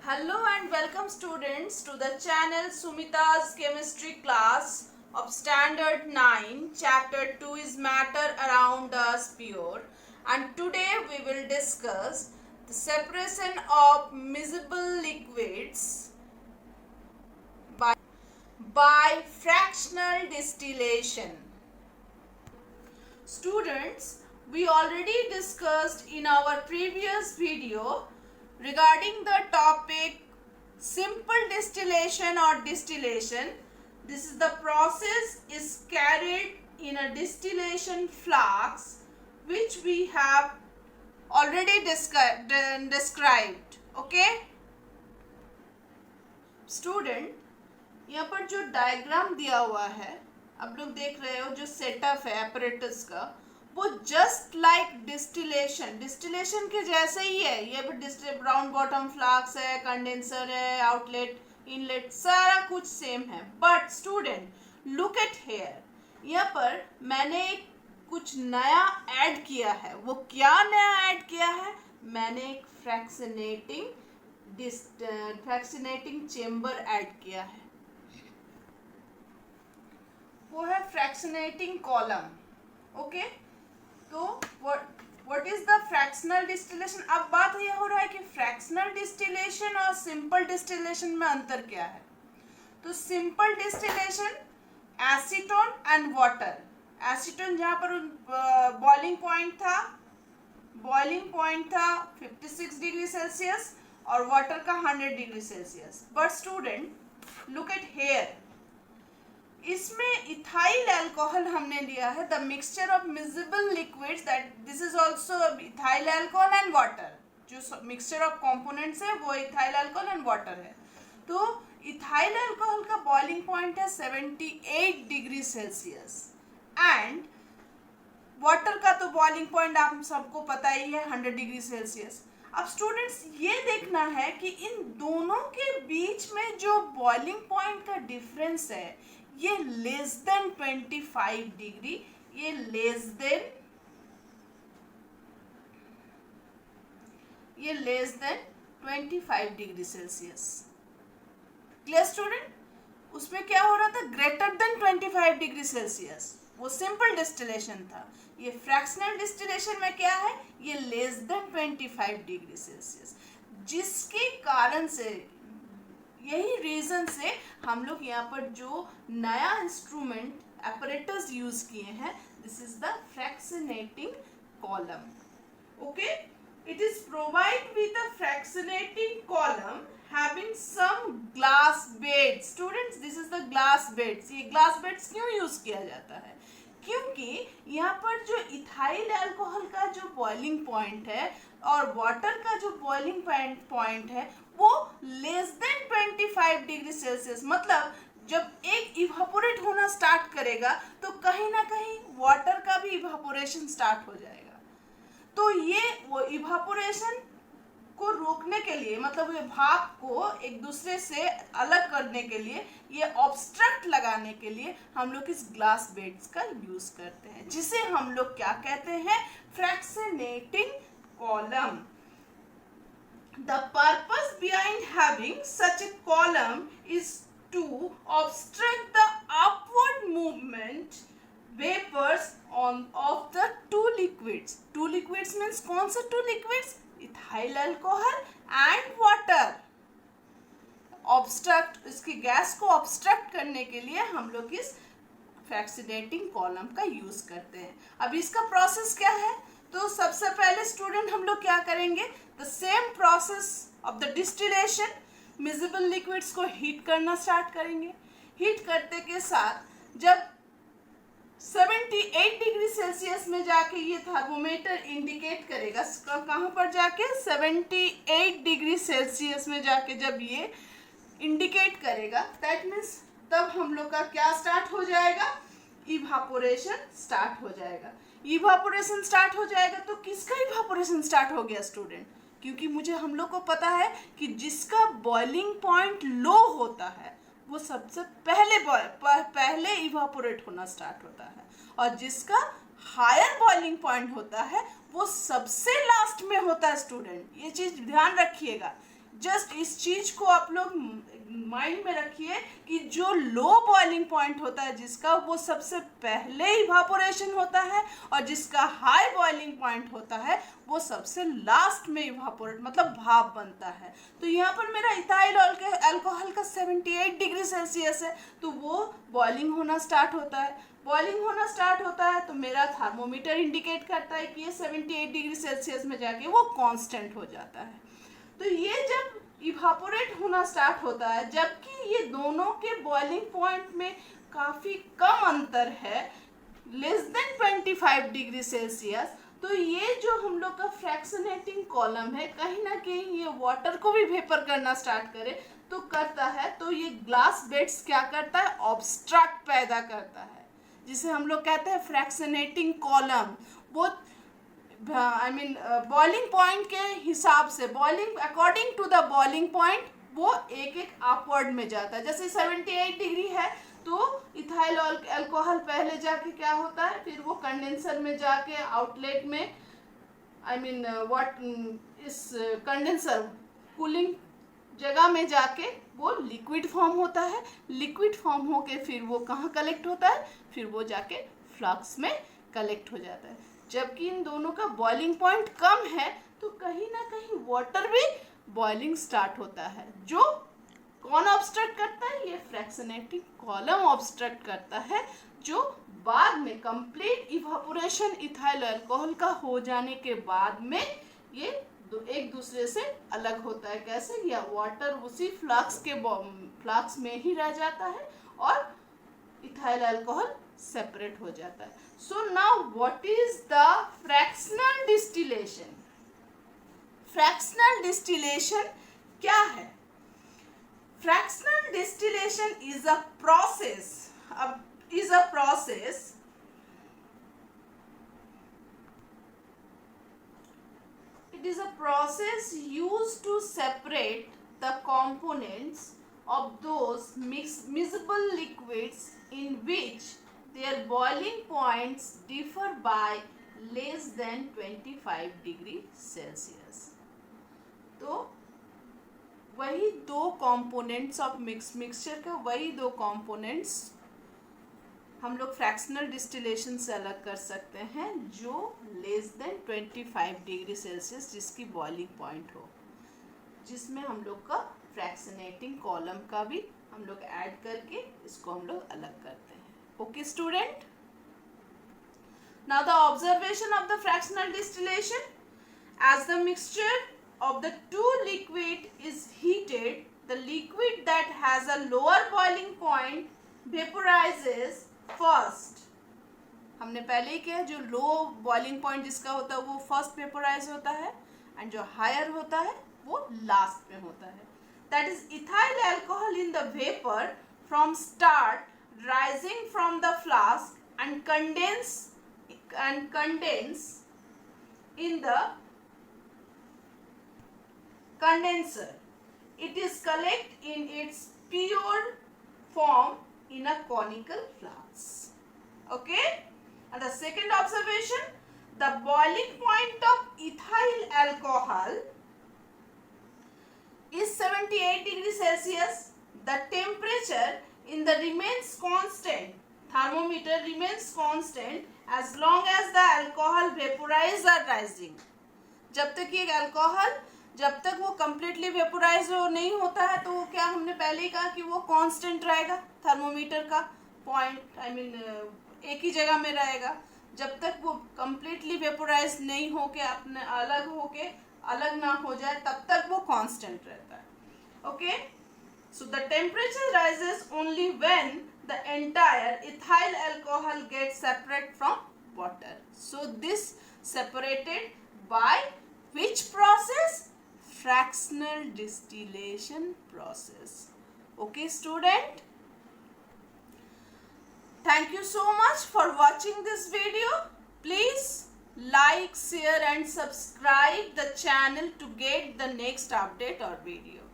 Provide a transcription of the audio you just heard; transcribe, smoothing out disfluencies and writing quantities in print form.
Hello and welcome students to the channel Sumita's chemistry class of standard 9. Chapter 2 is matter around us pure, and today we will discuss the separation of miscible liquids by fractional distillation. Students, we already discussed in our previous video regarding the topic simple distillation or distillation. This is the process is carried in a distillation flask which we have already described. Okay student, यहाँ पर जो diagram दिया हुआ है आप लोग देख रहे हो, जो सेटअप है एपरेटस का, वो जस्ट लाइक डिस्टिलेशन के जैसे ही है। ये भी ब्राउन बॉटम फ्लास्क है, कंडेंसर है, आउटलेट, इनलेट, सारा कुछ सेम है। But student look at here, यहाँ पर मैंने कुछ नया ऐड किया है। वो क्या नया ऐड किया है? मैंने एक फ्रैक्शनेटिंग चेम्बर ऐड किया है। वो है फ्रैक्शनेटिंग कॉलम। ओके, तो what is the fractional distillation? अब बात यह हो रहा है कि फ्रैक्शनल डिस्टिलेशन और सिंपल डिस्टिलेशन में अंतर क्या है। तो simple distillation acetone and water, acetone जहां पर बॉइलिंग पॉइंट था 56 डिग्री सेल्सियस और वाटर का 100 degree Celsius. But student look at here, इसमें इथाइल अल्कोहल हमने लिया है। The mixture of miscible liquids, that this is also ethyl alcohol and water. जो मिक्सचर ऑफ कंपोनेंट्स है वो इथाइल अल्कोहल एंड वाटर है। तो इथाइल अल्कोहल का बॉइलिंग पॉइंट है 78 डिग्री सेल्सियस एंड वाटर का तो बॉइलिंग पॉइंट आप सबको पता ही है 100 डिग्री सेल्सियस। अब स्टूडेंट्स ये देखना है कि इन दोनों के बीच में जो बॉइलिंग पॉइंट का डिफरेंस है ये लेस देन 25 डिग्री, ये less than 25 degree Celsius. Clear student? उसमें क्या हो रहा था? ग्रेटर देन 25 डिग्री सेल्सियस, वो सिंपल डिस्टिलेशन था। ये फ्रैक्शनल डिस्टिलेशन में क्या है? ये लेस देन 25 डिग्री सेल्सियस, जिसके कारण से, यही रीजन से हम लोग यहाँ पर जो नया इंस्ट्रूमेंट apparatus यूज किए हैं, this is the fractionating column. Okay, it is provide with a fractionating column having some glass beads. Students, this is the glass beads. ये ग्लास बेड्स क्यों यूज किया जाता है? क्योंकि यहाँ पर जो इथाइल अल्कोहल का जो बॉइलिंग पॉइंट है और वाटर का जो बॉइलिंग पॉइंट है वो लेस देन 25 डिग्री सेल्सियस, मतलब जब एक इवापोरेट होना स्टार्ट करेगा तो कहीं ना कहीं वाटर का भी इवापोरेशन स्टार्ट हो जाएगा। तो ये वो इवापोरेशन को रोकने के लिए, मतलब ये भाप को एक दूसरे से अलग करने के लिए, ये ऑब्स्ट्रक्ट लगाने के लिए हम लोग इस ग्लास बेड्स का यूज करते हैं, जिसे हम लोग क्या कहते हैं? Fractionating column. The purpose behind having such a column is to obstruct the upward movement vapors of the two liquids. Two liquids means कौन सा two liquids? Ethyl alcohol and water. Obstruct, इसकी गैस को obstruct करने के लिए हम लोग इस फ्रैक्शनेटिंग कॉलम का यूज करते हैं। अब इसका प्रोसेस क्या है? तो सबसे पहले स्टूडेंट हम लोग क्या करेंगे? The same process of the distillation, miscible liquids को हीट करना स्टार्ट करेंगे। हीट करते के साथ जब 78 डिग्री सेल्सियस में जाके ये थर्मोमीटर इंडिकेट करेगा, कहाँ पर जाके? 78 डिग्री सेल्सियस में जाके जब ये इंडिकेट करेगा, दैट मीन्स तब हम लोग का क्या स्टार्ट हो जाएगा? इवापोरेशन स्टार्ट हो जाएगा। इवापोरेशन स्टार्ट हो जाएगा तो किसका इवापोरेशन स्टार्ट हो गया स्टूडेंट? क्योंकि हम लोग को पता है कि जिसका बॉइलिंग पॉइंट लो होता है वो सबसे पहले इवापोरेट होना स्टार्ट होता है, और जिसका हायर बॉइलिंग पॉइंट होता है वो सबसे लास्ट में होता है स्टूडेंट। ये चीज ध्यान रखिएगा, जस्ट इस चीज को आप लोग माइंड में रखिए कि जो लो बॉइलिंग पॉइंट होता है जिसका, वो सबसे पहले इवापोरेशन होता है, और जिसका हाई बॉइलिंग पॉइंट होता है वो सबसे लास्ट में इवापोरेट मतलब भाप बनता है। तो यहाँ पर मेरा इथाइल अल्कोहल का 78 डिग्री सेल्सियस है, तो वो बॉइलिंग होना स्टार्ट होता है। बॉइलिंग होना स्टार्ट होता है तो मेरा थर्मोमीटर इंडिकेट करता है कि ये 78 डिग्री सेल्सियस में जाके वो कांस्टेंट हो जाता है। तो ये जब इवापोरेट होना स्टार्ट होता है, जबकि ये दोनों के बॉइलिंग पॉइंट में काफ़ी कम अंतर है, लेस देन 25 डिग्री सेल्सियस, तो ये जो हम लोग का फ्रैक्शनेटिंग कॉलम है, कहीं ना कहीं ये वाटर को भी वेपर करना स्टार्ट करे तो करता है। तो ये ग्लास बेड्स क्या करता है, ऑब्स्ट्रक्ट पैदा करता है, जिसे हम लोग कहते हैं फ्रैक्शनेटिंग कॉलम। वो बॉइलिंग पॉइंट के हिसाब से, boiling according to the boiling point वो एक एक अपवर्ड में जाता है। जैसे 78 डिग्री है तो इथाइल अल्कोहल पहले जाके क्या होता है, फिर वो कंडेंसर में जाके आउटलेट में इस कंडेंसर कूलिंग जगह में जाके वो लिक्विड फॉर्म होता है। लिक्विड फॉर्म होके फिर वो कहाँ कलेक्ट होता है, फिर वो जाके फ्लक्स में कलेक्ट हो जाता है। जबकि इन दोनों का बॉइलिंग पॉइंट कम है तो कहीं ना कहीं वाटर भी बॉइलिंग स्टार्ट होता है। जो कौन ऑब्स्ट्रक्ट करता है, ये फ्रैक्शनेटिंग कॉलम ऑब्स्ट्रक्ट करता है, जो बाद में कंप्लीट इवापोरेशन इथाइल अल्कोहल का हो जाने के बाद में ये एक दूसरे से अलग होता है। कैसे, या वाटर उसी फ्लक्स में ही रह जाता है और इथाइल अल्कोहल सेपरेट हो जाता है। So now what is the fractional distillation? Fractional distillation क्या है? Fractional distillation is a process It is a process used to separate the components of those miscible liquids in which their boiling points differ by less than 25 degree Celsius. तो वही दो components of mixture का वही दो components हम लोग fractional distillation से अलग कर सकते हैं, जो लेस देन 25 डिग्री सेल्सियस जिसकी बॉइलिंग पॉइंट हो, जिसमें हम लोग का फ्रैक्शनेटिंग कॉलम का भी हम लोग ऐड करके इसको हम लोग अलग करते हैं। Okay student, now the observation of the fractional distillation. As the mixture of the two liquid is heated, the liquid that has a lower boiling point vaporizes first. हमने पहले ही किया, जो लो बॉइलिंग पॉइंट जिसका होता है वो first vaporise होता है, एंड जो हायर होता है वो लास्ट में होता है। That is ethyl alcohol in the vapour from start rising from the flask and condense in the condenser. It is collected in its pure form in a conical flask. Okay? And the second observation, the boiling point of ethyl alcohol is 78 degrees Celsius. The temperature in the remains constant. Thermometer remains constant as long as the alcohol vaporize or rising. जब तक ये alcohol जब तक वो completely vaporise नहीं होता है तो वो क्या, हमने पहले ही कहा कि वो कांस्टेंट रहेगा, थर्मोमीटर का पॉइंट एक ही जगह में रहेगा। जब तक वो कम्प्लीटली वेपोराइज नहीं होके अपने अलग ना हो जाए तब तक वो कांस्टेंट रहता है। Okay, so the temperature rises only when the entire ethyl alcohol gets separate from water. So this separated by which process? Fractional distillation process. Okay student, thank you so much for watching this video. Please like, share and subscribe the channel to get the next update or video.